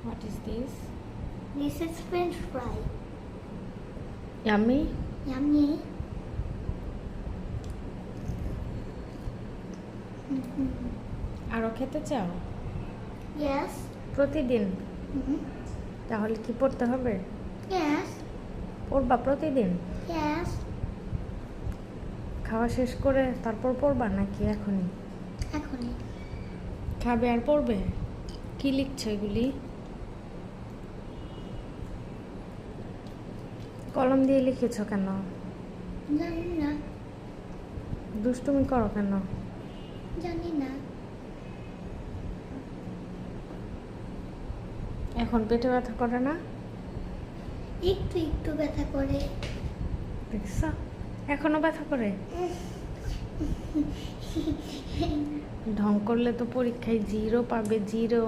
What is this? This is French fry. Yummy? Yummy. আরো খেতে চাও? Yes. প্রতিদিন? Mm-hmm. তাহলে কি পড়তে হবে? Yes. পড়বা প্রতিদিন? Yes. খাওয়া শেষ করে তারপর পড়বা নাকি এখনই? এখনই। খাবে আর পড়বে? কি লিখছো এগুলি? কলম দিয়ে লিখেছো কেন? জানি না। দুষ্টুমি করো কেন? জানি না। এখন পেটে ব্যথা করে না? একটু একটু ব্যথা করে। দেখছ? এখনো ব্যথা করে? ঢং করলে তো পরীক্ষায় 0 পাবে, 0।